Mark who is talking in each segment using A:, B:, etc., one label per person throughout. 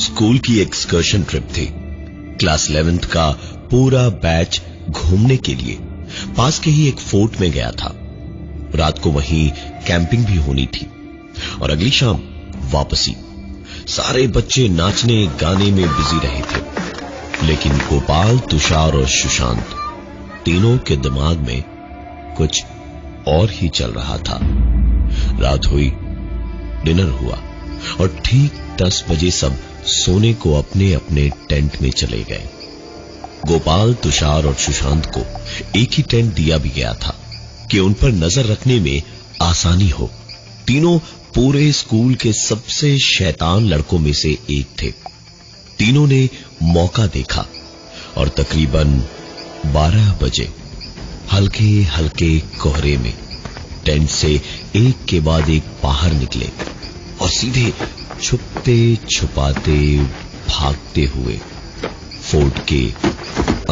A: School की excursion trip थी। Class 11th का पूरा बैच घूमने के लिए पास के ही एक फोर्ट में गया था। रात को वहीं कैंपिंग भी होनी थी और अगली शाम वापसी। सारे बच्चे नाचने गाने में बिजी रहे थे, लेकिन गोपाल, तुषार और सुशांत तीनों के दिमाग में कुछ और ही चल रहा था। रात हुई, डिनर हुआ और ठीक 10 बजे सब सोने को अपने अपने टेंट में चले गए। गोपाल, तुषार और सुशांत को एक ही टेंट दिया भी गया था कि उन पर नजर रखने में आसानी हो। तीनों पूरे स्कूल के सबसे शैतान लड़कों में से एक थे। तीनों ने मौका देखा और तकरीबन 12 बजे हल्के हल्के कोहरे में टेंट से एक के बाद एक बाहर निकले और सीधे छुपते छुपाते भागते हुए फोर्ट के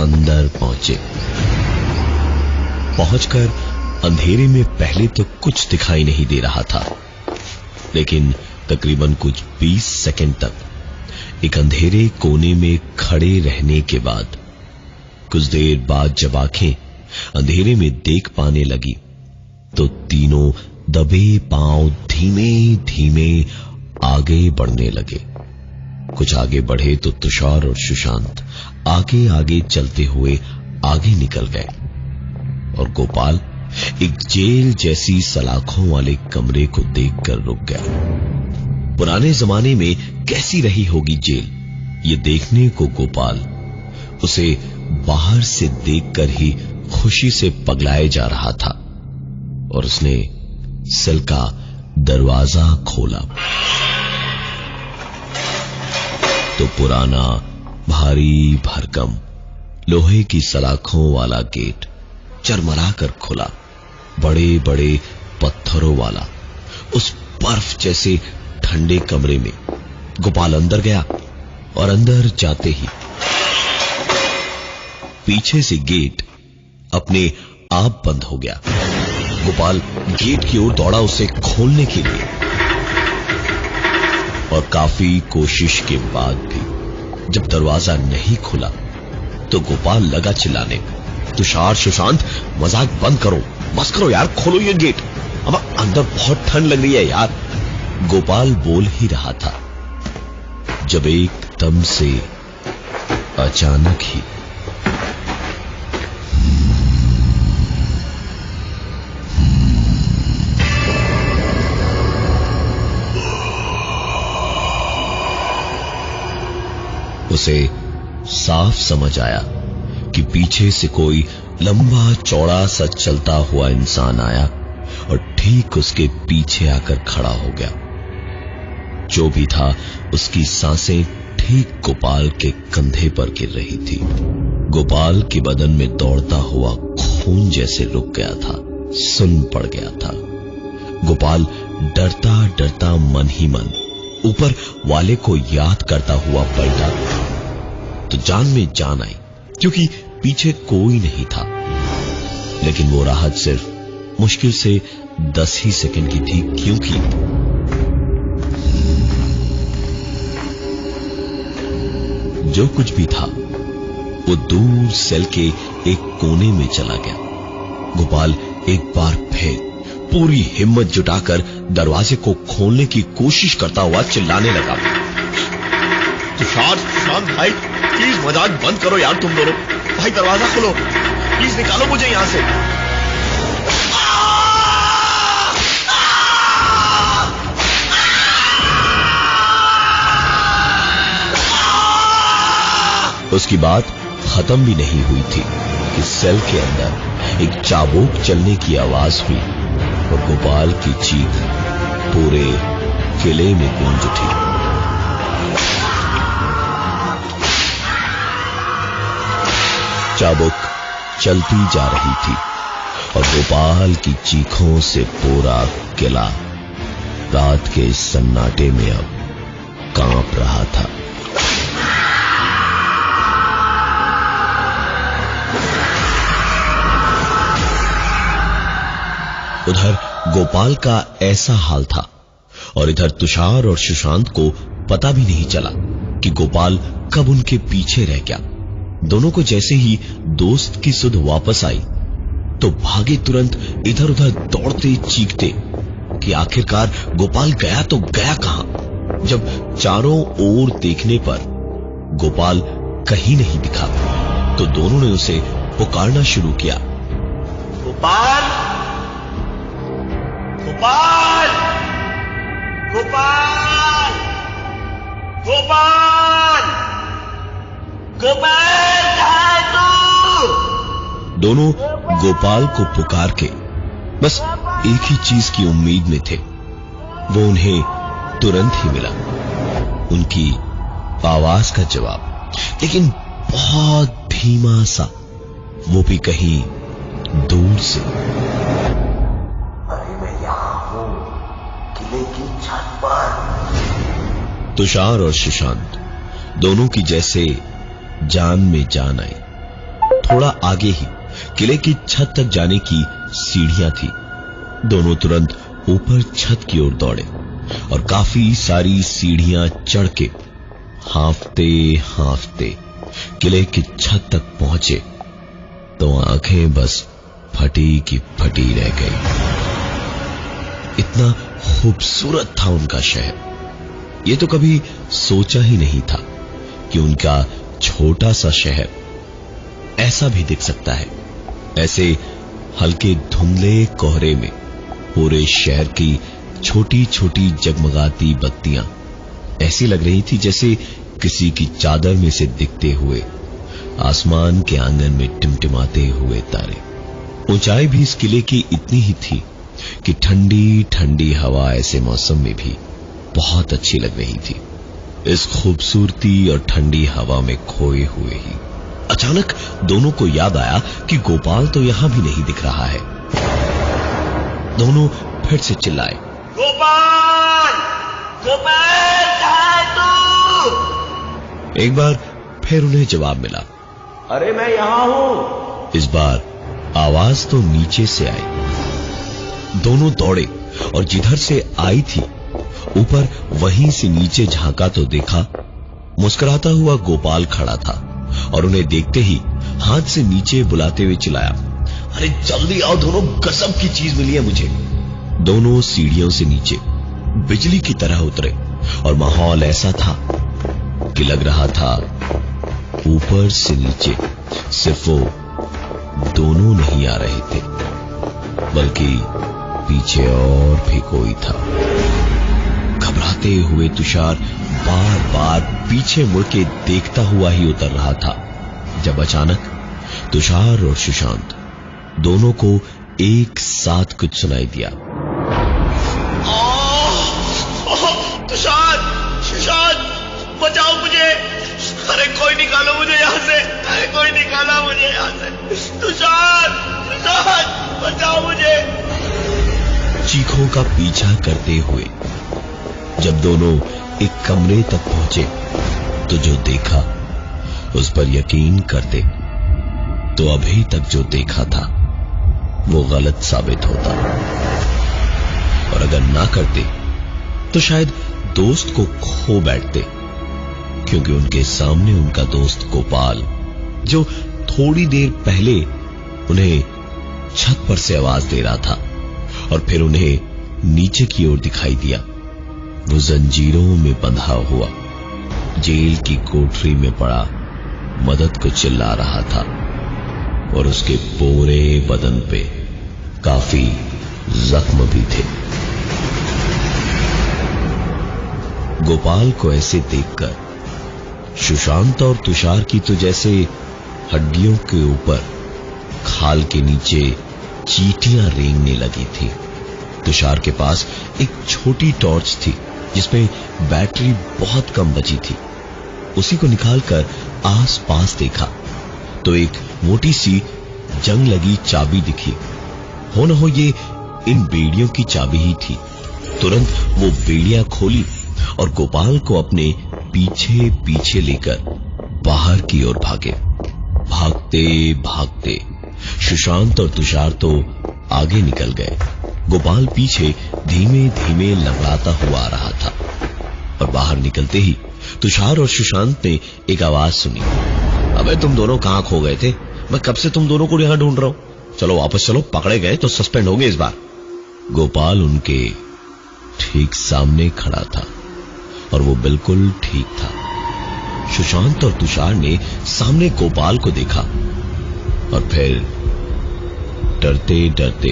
A: अंदर पहुंचे। पहुंचकर अंधेरे में पहले तो कुछ दिखाई नहीं दे रहा था, लेकिन तकरीबन कुछ 20 सेकंड तक एक अंधेरे कोने में खड़े रहने के बाद कुछ देर बाद जब आंखें अंधेरे में देख पाने लगी तो तीनों दबे पांव धीमे धीमे आगे बढ़ने लगे। कुछ आगे बढ़े तो तुषार और सुशांत आगे आगे चलते हुए आगे निकल गए और गोपाल एक जेल जैसी सलाखों वाले कमरे को देखकर रुक गया। पुराने जमाने में कैसी रही होगी जेल, ये देखने को गोपाल उसे बाहर से देखकर ही खुशी से पगलाए जा रहा था और उसने सेल का दरवाजा खोला तो पुराना भारी भरकम लोहे की सलाखों वाला गेट चरमराकर खुला। बड़े बड़े पत्थरों वाला उस बर्फ जैसे ठंडे कमरे में गोपाल अंदर गया और अंदर जाते ही पीछे से गेट अपने आप बंद हो गया। गोपाल गेट की ओर दौड़ा उसे खोलने के लिए और काफी कोशिश के बाद भी जब दरवाजा नहीं खुला तो गोपाल लगा चिल्लाने, तुषार, सुशांत, मजाक बंद करो, बस करो यार, खोलो ये गेट, अब अंदर बहुत ठंड लग रही है यार। गोपाल बोल ही रहा था जब एकदम से अचानक ही उसे साफ समझ आया कि पीछे से कोई लंबा चौड़ा सा चलता हुआ इंसान आया और ठीक उसके पीछे आकर खड़ा हो गया। जो भी था उसकी सांसें ठीक गोपाल के कंधे पर गिर रही थी। गोपाल के बदन में दौड़ता हुआ खून जैसे रुक गया था, सुन्न पड़ गया था। गोपाल डरता डरता मन ही मन ऊपर वाले को याद करता हुआ पलटा तो जान में जान आई, क्योंकि पीछे कोई नहीं था। लेकिन वो राहत सिर्फ मुश्किल से 10 ही सेकंड की थी, क्योंकि जो कुछ भी था वो दूर सेल के एक कोने में चला गया। गोपाल एक बार फिर पूरी हिम्मत जुटाकर दरवाजे को खोलने की कोशिश करता हुआ चिल्लाने लगा, तुषार, सुशांत भाई, प्लीज मजाक बंद करो यार, तुम दोनों भाई दरवाजा खोलो, प्लीज निकालो मुझे यहां से। उसकी बात खत्म भी नहीं हुई थी कि सेल के अंदर एक चाबुक चलने की आवाज हुई और गोपाल की चीख पूरे किले में गूंज उठी। चाबुक चलती जा रही थी और गोपाल की चीखों से पूरा किला रात के इस सन्नाटे में अब कांप रहा था। उधर गोपाल का ऐसा हाल था और इधर तुषार और सुशांत को पता भी नहीं चला कि गोपाल कब उनके पीछे रह गया। दोनों को जैसे ही दोस्त की सुध वापस आई तो भागे तुरंत इधर उधर दौड़ते चीखते कि आखिरकार गोपाल गया तो गया कहां। जब चारों ओर देखने पर गोपाल कहीं नहीं दिखा तो दोनों ने उसे पुकारना शुरू किया,
B: गोपाल, गोपाल, गोपाल, गोपाल, गोपाल, कहाँ है तू?
A: दोनों गोपाल को पुकार के बस एक ही चीज की उम्मीद में थे, वो उन्हें तुरंत ही मिला, उनकी आवाज का जवाब, लेकिन बहुत धीमा सा, वो भी कहीं दूर से।
B: अरे मैं यहां हूं, किले की छत पर।
A: तुषार और सुशांत दोनों की जैसे जान में जान आई। थोड़ा आगे ही किले की छत तक जाने की सीढ़ियां थी। दोनों तुरंत ऊपर छत की ओर दौड़े और काफी सारी सीढ़ियां चढ़ के हांफते हांफते किले की छत तक पहुंचे तो आंखें बस फटी की फटी रह गई। इतना खूबसूरत था उनका शहर। ये तो कभी सोचा ही नहीं था कि उनका छोटा सा शहर ऐसा भी दिख सकता है। ऐसे हल्के धुंधले कोहरे में पूरे शहर की छोटी छोटी जगमगाती बत्तियां ऐसी लग रही थी जैसे किसी की चादर में से दिखते हुए आसमान के आंगन में टिमटिमाते हुए तारे। ऊंचाई भी इस किले की इतनी ही थी कि ठंडी ठंडी हवा ऐसे मौसम में भी बहुत अच्छी लग रही थी। इस खूबसूरती और ठंडी हवा में खोए हुए ही अचानक दोनों को याद आया कि गोपाल तो यहां भी नहीं दिख रहा है। दोनों फिर से चिल्लाए,
B: गोपाल, गोपाल, कहाँ है तू?
A: एक बार फिर उन्हें जवाब मिला,
B: अरे मैं यहां हूं।
A: इस बार आवाज तो नीचे से आई। दोनों दौड़े और जिधर से आई थी ऊपर वहीं से नीचे झांका तो देखा मुस्कुराता हुआ गोपाल खड़ा था और उन्हें देखते ही हाथ से नीचे बुलाते हुए चिल्लाया, अरे जल्दी आओ दोनों, गजब की चीज मिली है मुझे। दोनों सीढ़ियों से नीचे बिजली की तरह उतरे और माहौल ऐसा था कि लग रहा था ऊपर से नीचे सिर्फ वो दोनों नहीं आ रहे थे बल्कि पीछे और भी कोई था। घबराते हुए तुषार बार बार पीछे मुड़ के देखता हुआ ही उतर रहा था जब अचानक तुषार और सुशांत दोनों को एक साथ कुछ सुनाई दिया।
B: तुषार, सुशांत, बचाओ मुझे, अरे कोई निकालो मुझे यहां से, अरे कोई निकाला मुझे यहां से, तुषार, सुशांत, बचाओ मुझे।
A: चीखों का पीछा करते हुए जब दोनों एक कमरे तक पहुंचे तो जो देखा उस पर यकीन करते तो अभी तक जो देखा था वो गलत साबित होता, और अगर ना करते तो शायद दोस्त को खो बैठते, क्योंकि उनके सामने उनका दोस्त गोपाल, जो थोड़ी देर पहले उन्हें छत पर से आवाज दे रहा था और फिर उन्हें नीचे की ओर दिखाई दिया, वो जंजीरों में बंधा हुआ जेल की कोठरी में पड़ा मदद को चिल्ला रहा था और उसके पूरे बदन पे काफी जख्म भी थे। गोपाल को ऐसे देखकर सुशांत और तुषार की तो जैसे हड्डियों के ऊपर खाल के नीचे चींटियां रेंगने लगी थी। तुषार के पास एक छोटी टॉर्च थी जिसमें बैटरी बहुत कम बची थी। उसी को निकालकर आस-पास देखा तो एक मोटी सी जंग लगी चाबी दिखी। हो न हो ये इन बेड़ियों की चाबी ही थी। तुरंत वो बेड़ियां खोली और गोपाल को अपने पीछे पीछे लेकर बाहर की ओर भागे। भागते भागते सुशांत और तुषार तो आगे निकल गए। गोपाल पीछे धीमे धीमे लंगड़ाता हुआ आ रहा था और बाहर निकलते ही तुषार और सुशांत ने एक आवाज सुनी, अबे तुम दोनों कहां खो गए थे? मैं कब से तुम दोनों को यहां ढूंढ रहा हूं। चलो वापस चलो, पकड़े गए तो सस्पेंड होंगे इस बार। गोपाल उनके ठीक सामने खड़ा था और वो बिल्कुल ठीक था। सुशांत और तुषार ने सामने गोपाल को देखा और फिर डरते डरते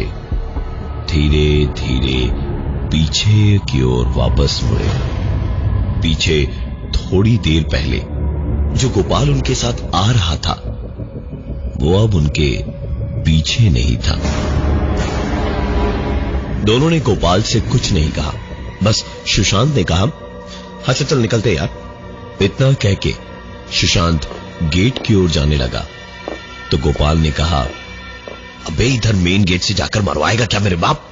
A: धीरे धीरे पीछे की ओर वापस मुड़े। पीछे थोड़ी देर पहले जो गोपाल उनके साथ आ रहा था वो अब उनके पीछे नहीं था। दोनों ने गोपाल से कुछ नहीं कहा, बस सुशांत ने कहा, हाँ चल निकलते यार। इतना कह के सुशांत गेट की ओर जाने लगा तो गोपाल ने कहा, अबे इधर मेन गेट से जाकर मरवाएगा क्या मेरे बाप?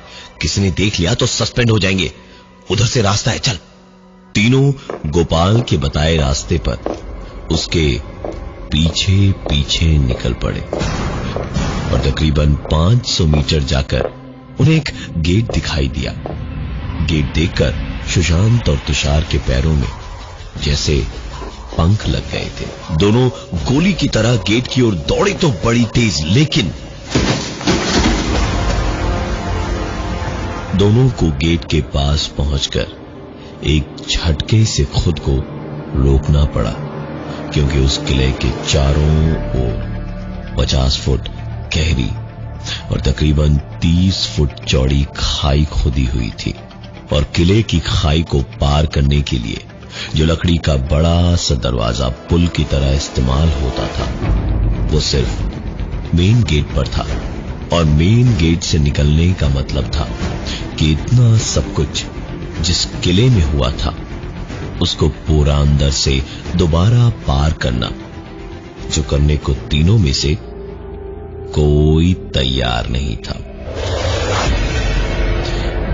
A: किसी ने देख लिया तो सस्पेंड हो जाएंगे, उधर से रास्ता है, चल। तीनों गोपाल के बताए रास्ते पर उसके पीछे पीछे निकल पड़े और तकरीबन 500 मीटर जाकर उन्हें एक गेट दिखाई दिया। गेट देखकर सुशांत और तुषार के पैरों में जैसे पंख लग गए थे। दोनों गोली की तरह गेट की ओर दौड़े तो बड़ी तेज, लेकिन दोनों को गेट के पास पहुंचकर एक झटके से खुद को रोकना पड़ा, क्योंकि उस किले के चारों ओर 50 फुट गहरी और तकरीबन 30 फुट चौड़ी खाई खोदी हुई थी और किले की खाई को पार करने के लिए जो लकड़ी का बड़ा सा दरवाजा पुल की तरह इस्तेमाल होता था वो सिर्फ मेन गेट पर था। और मेन गेट से निकलने का मतलब था कि इतना सब कुछ जिस किले में हुआ था उसको पूरा अंदर से दोबारा पार करना, जो करने को तीनों में से कोई तैयार नहीं था।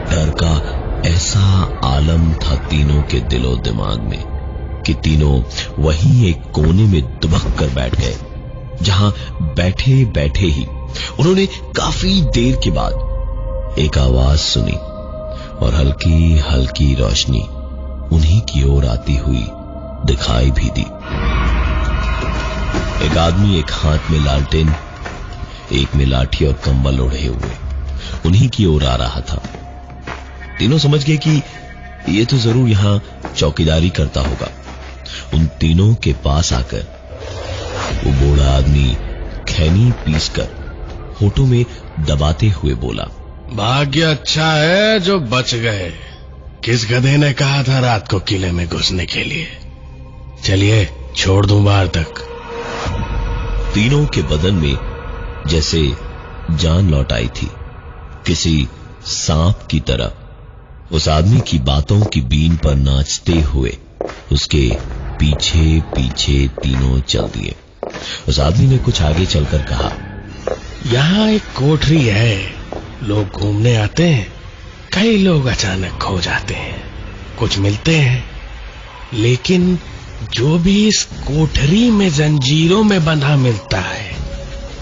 A: डर का ऐसा आलम था तीनों के दिलो दिमाग में कि तीनों वहीं एक कोने में दुबक कर बैठ गए, जहां बैठे बैठे ही उन्होंने काफी देर के बाद एक आवाज सुनी और हल्की हल्की रोशनी उन्हीं की ओर आती हुई दिखाई भी दी। एक आदमी एक हाथ में लालटेन, एक में लाठी और कंबल ओढ़े हुए उन्हीं की ओर आ रहा था। तीनों समझ गए कि ये तो जरूर यहां चौकीदारी करता होगा। उन तीनों के पास आकर वो बूढ़ा आदमी खैनी पीसकर होठों में दबाते हुए बोला,
C: भाग्य अच्छा है जो बच गए। किस गधे ने कहा था रात को किले में घुसने के लिए? चलिए छोड़ दूं बाहर तक।
A: तीनों के बदन में जैसे जान लौट आई थी। किसी सांप की तरह उस आदमी की बातों की बीन पर नाचते हुए उसके पीछे पीछे तीनों चल दिए। उस आदमी ने कुछ आगे चलकर कहा,
C: यहाँ एक कोठरी है, लोग घूमने आते हैं, कई लोग अचानक खो जाते हैं, कुछ मिलते हैं, लेकिन जो भी इस कोठरी में जंजीरों में बंधा मिलता है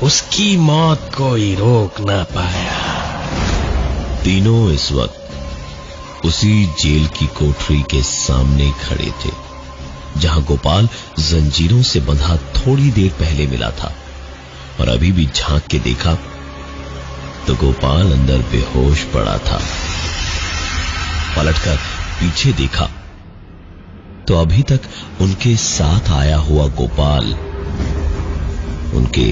C: उसकी मौत कोई रोक ना पाया।
A: तीनों इस वक्त उसी जेल की कोठरी के सामने खड़े थे जहां गोपाल जंजीरों से बंधा थोड़ी देर पहले मिला था, और अभी भी झांक के देखा तो गोपाल अंदर बेहोश पड़ा था। पलटकर पीछे देखा तो अभी तक उनके साथ आया हुआ गोपाल उनके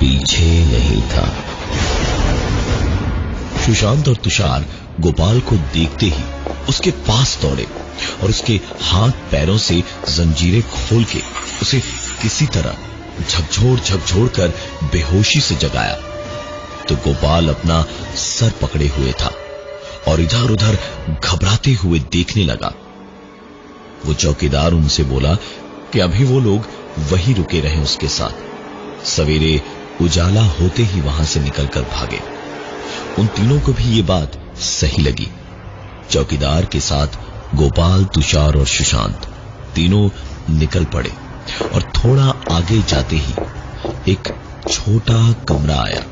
A: पीछे नहीं था। सुशांत और तुषार गोपाल को देखते ही उसके पास दौड़े और उसके हाथ पैरों से जंजीरें खोल के उसे किसी तरह झकझोर कर बेहोशी से जगाया। तो गोपाल अपना सर पकड़े हुए था और इधर उधर घबराते हुए देखने लगा। वो चौकीदार उनसे बोला कि अभी वो लोग वहीं रुके रहे उसके साथ, सवेरे उजाला होते ही वहां से निकलकर भागे। उन तीनों को भी ये बात सही लगी। चौकीदार के साथ गोपाल, तुषार और सुशांत तीनों निकल पड़े और थोड़ा आगे जाते ही एक छोटा कमरा आया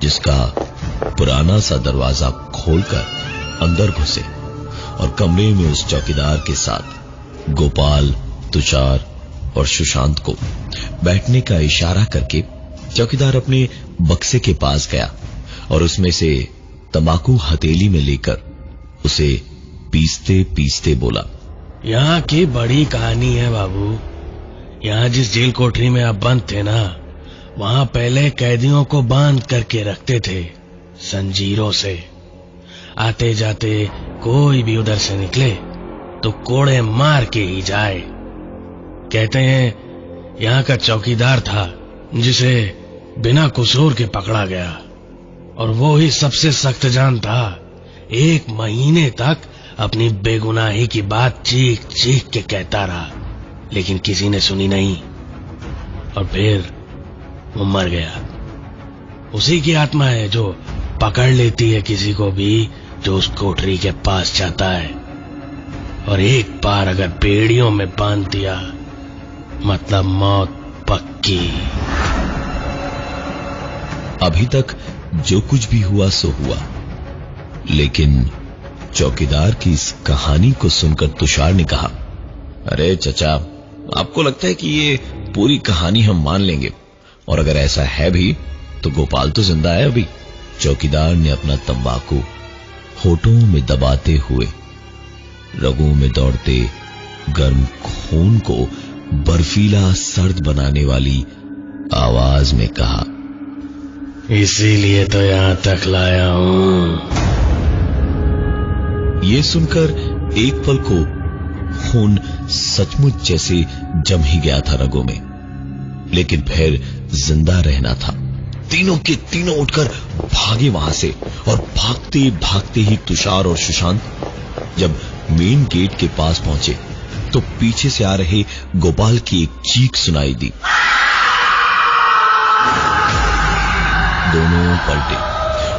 A: जिसका पुराना सा दरवाजा खोलकर अंदर घुसे और कमरे में उस चौकीदार के साथ गोपाल, तुषार और सुशांत को बैठने का इशारा करके चौकीदार अपने बक्से के पास गया और उसमें से तंबाकू हथेली में लेकर उसे पीसते पीसते बोला,
C: यहाँ की बड़ी कहानी है बाबू। यहाँ जिस जेल कोठरी में आप बंद थे ना, वहाँ पहले कैदियों को बांध करके रखते थे जंजीरों से। आते जाते कोई भी उधर से निकले तो कोड़े मार के ही जाए। कहते हैं यहाँ का चौकीदार था जिसे बिना कसूर के पकड़ा गया, और वो ही सबसे सख्त जान था। 1 महीने तक अपनी बेगुनाही की बात चीख चीख के कहता रहा, लेकिन किसी ने सुनी नहीं, और फिर वो मर गया। उसी की आत्मा है जो पकड़ लेती है किसी को भी जो उस कोठरी के पास जाता है, और एक बार अगर बेड़ियों में बांध दिया मतलब मौत पक्की।
A: अभी तक जो कुछ भी हुआ सो हुआ, लेकिन चौकीदार की इस कहानी को सुनकर तुषार ने कहा, अरे चचा, आपको लगता है कि ये पूरी कहानी हम मान लेंगे? और अगर ऐसा है भी तो गोपाल तो जिंदा है अभी। चौकीदार ने अपना तंबाकू होठों में दबाते हुए रगों में दौड़ते गर्म खून को बर्फीला सर्द बनाने वाली आवाज में कहा,
C: इसीलिए तो यहां तक लाया हूं।
A: ये सुनकर एक पल को खून सचमुच जैसे जम ही गया था रगों में, लेकिन फिर जिंदा रहना था। तीनों के तीनों उठकर भागे वहां से, और भागते भागते ही तुषार और सुशांत जब मेन गेट के पास पहुंचे तो पीछे से आ रहे गोपाल की एक चीख सुनाई दी। दोनों पलटे,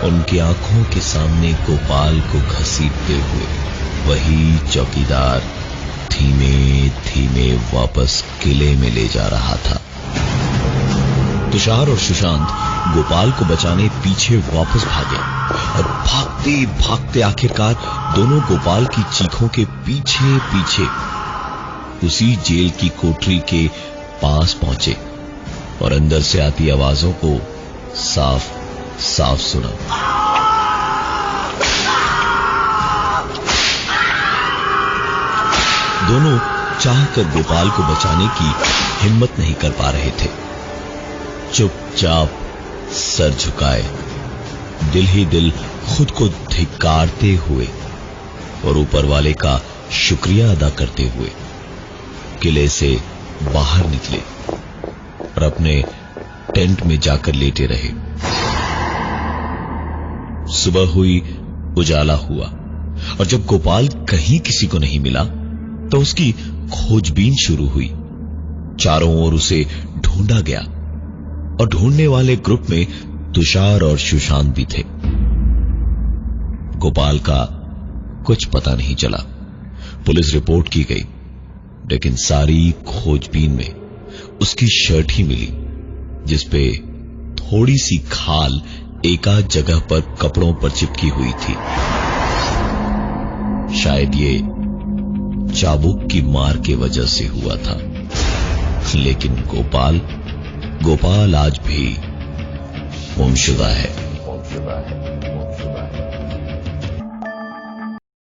A: उनकी आंखों के सामने गोपाल को घसीटते हुए वही चौकीदार धीमे धीमे वापस किले में ले जा रहा था। तुषार और सुशांत गोपाल को बचाने पीछे वापस भागे, और भागते भागते आखिरकार दोनों गोपाल की चीखों के पीछे पीछे उसी जेल की कोठरी के पास पहुंचे, और अंदर से आती आवाजों को साफ साफ सुना। दोनों चाहकर गोपाल को बचाने की हिम्मत नहीं कर पा रहे थे। चुपचाप सर झुकाए, दिल ही दिल खुद को धिक्कारते हुए और ऊपर वाले का शुक्रिया अदा करते हुए किले से बाहर निकले और अपने टेंट में जाकर लेटे रहे। सुबह हुई, उजाला हुआ, और जब गोपाल कहीं किसी को नहीं मिला तो उसकी खोजबीन शुरू हुई। चारों ओर उसे ढूंढा गया, और ढूंढने वाले ग्रुप में तुषार और सुशांत भी थे। गोपाल का कुछ पता नहीं चला। पुलिस रिपोर्ट की गई, लेकिन सारी खोजबीन में उसकी शर्ट ही मिली, जिसपे थोड़ी सी खाल एकाध जगह पर कपड़ों पर चिपकी हुई थी। शायद ये चाबुक की मार के वजह से हुआ था। लेकिन गोपाल आज भी गुमशुदा है।